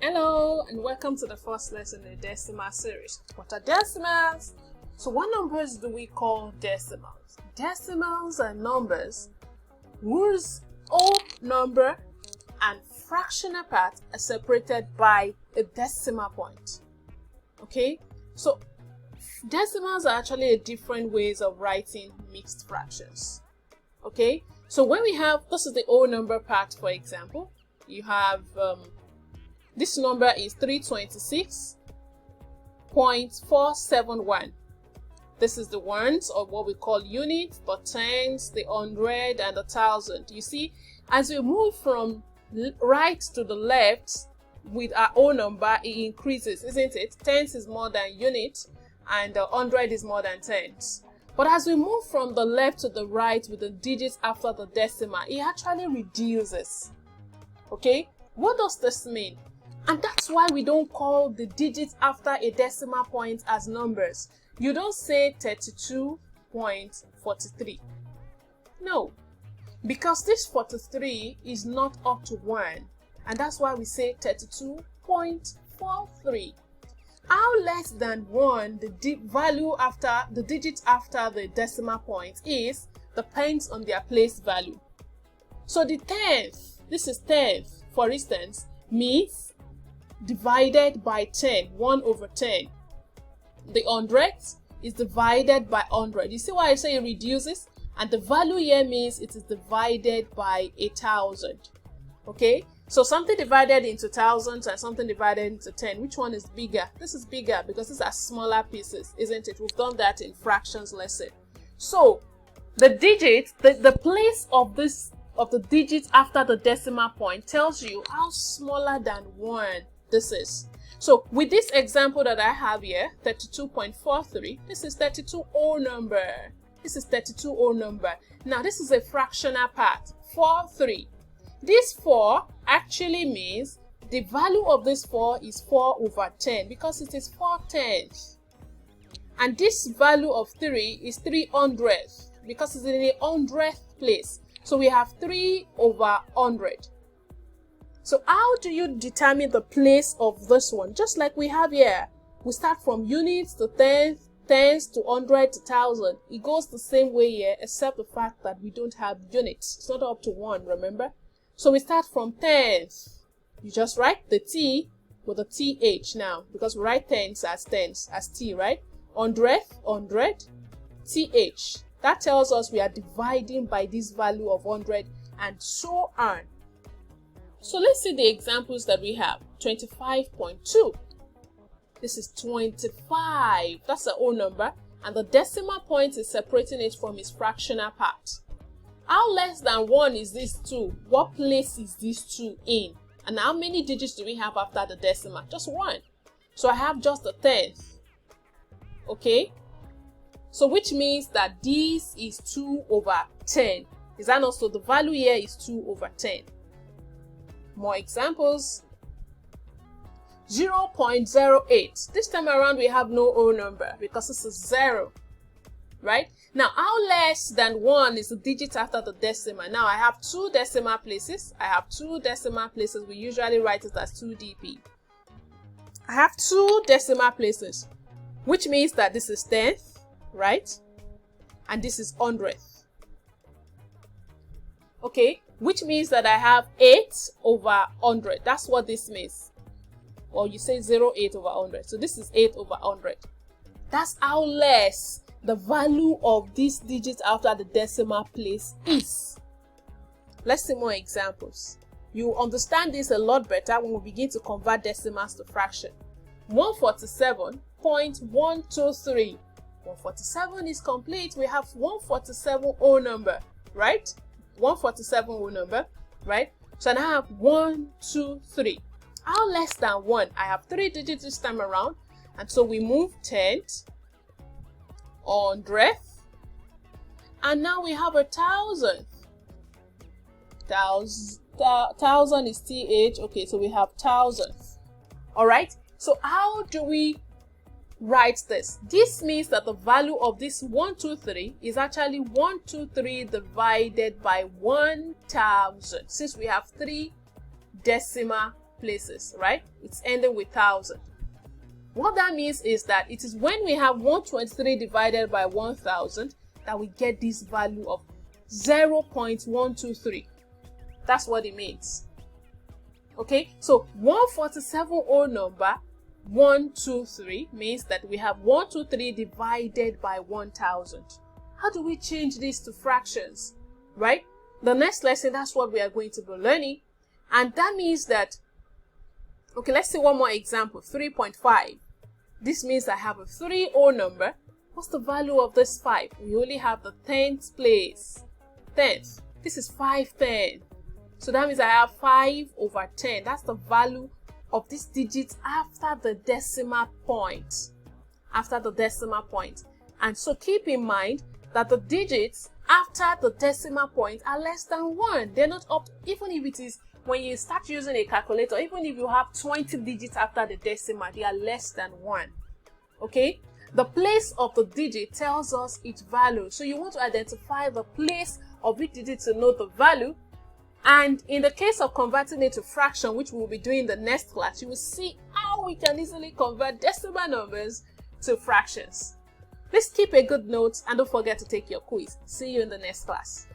Hello and welcome to the first lesson in the decimal series. What are decimals? So what numbers do we call decimals? Decimals are numbers whose whole number and fractional part are separated by a decimal point. Okay, so decimals are actually different ways of writing mixed fractions. Okay, so when we have, this is the whole number part, for example, you have this number is 326.471. This is the ones, or what we call units, the tens, the hundred, and the thousand. You see, as we move from right to the left with our own number, it increases, isn't it? Tens is more than unit, and 100 is more than tens. But as we move from the left to the right with the digits after the decimal, it actually reduces. Okay, what does this mean? And that's why we don't call the digits after a decimal point as numbers. You don't say 32.43. No, because this 43 is not up to 1, and that's why we say 32.43. How less than 1 the value after the digit after the decimal point is depends on their place value. So the tenth, this is tenth, for instance, means divided by 10, 1 over 10. The hundredth is divided by 100. You see why I say it reduces? And the value here means it is divided by 1,000. Okay, so something divided into thousands and something divided into 10, which one is bigger? This is bigger because these are smaller pieces, isn't it? We've done that in fractions lesson. So the digit, the place of this, of the digit after the decimal point tells you how smaller than 1 this is. So with this example that I have here, 32.43, this is 32 whole number. This is 32 whole number. Now this is a fractional part, 43. This 4 actually means the value of this 4 is 4 over 10 because it is 4/10. And this value of 3 is 3/100th because it's in a 100th place. So we have 3 over 100. So how do you determine the place of this one? Just like we have here, we start from units to tens to 100 to 1,000. It goes the same way here, except the fact that we don't have units. It's not up to 1, remember? So we start from tens. You just write the T with the TH now, because we write tens, as T, right? 100, TH. That tells us we are dividing by this value of 100 and so on. So let's see the examples that we have. 25.2. This is 25. That's a whole number. And the decimal point is separating it from its fractional part. How less than 1 is this 2? What place is this 2 in? And how many digits do we have after the decimal? Just 1. So I have just the 10th. Okay? So which means that this is 2 over 10. Is that not so? The value here is 2 over 10. More examples. 0.08. This time around we have no whole number because this is 0. Right? Now how less than 1 is the digit after the decimal? Now I have 2 decimal places. We usually write it as 2dp. I have 2 decimal places, which means that this is 10th, right? And this is 100th. Okay, which means that I have 8 over 100. That's what this means. Or you say 0.8 over 100. So this is 8 over 100. That's how less the value of these digits after the decimal place is. Let's see more examples. You understand this a lot better when we begin to convert decimals to fraction. 147.123. 147 is complete. We have 147 whole number, right? 147 whole number, right? So now I have 1, 2, 3. How less than 1? I have 3 digits this time around, and so we move 10th, 100th, and now we have 1,000th. 1,000 is TH. Okay, so we have 1,000th. All right. So how do we write this. This means that the value of this 123 is actually 123 divided by 1000, since we have 3 decimal places, right? It's ending with 1000. What that means is that it is when we have 123 divided by 1000 that we get this value of 0.123. That's what it means. Okay, so 147 whole number 123 means that we have 123 divided by 1000. How do we change this to fractions, right? The next lesson, that's what we are going to be learning. And that means that, okay, let's see one more example. 3.5. This means I have a 3 whole number. What's the value of this 5? We only have the 10th place. 10th. This is 5/10. So that means I have 5/10. That's the value of this digit after the decimal point. After the decimal point. And so keep in mind that the digits after the decimal point are less than 1. They're not up, even if it is when you start using a calculator, even if you have 20 digits after the decimal, they are less than 1. Okay? The place of the digit tells us its value. So you want to identify the place of each digit to know the value. And in the case of converting it to fraction, which we will be doing in the next class, you will see how we can easily convert decimal numbers to fractions. Please keep a good note and don't forget to take your quiz. See you in the next class.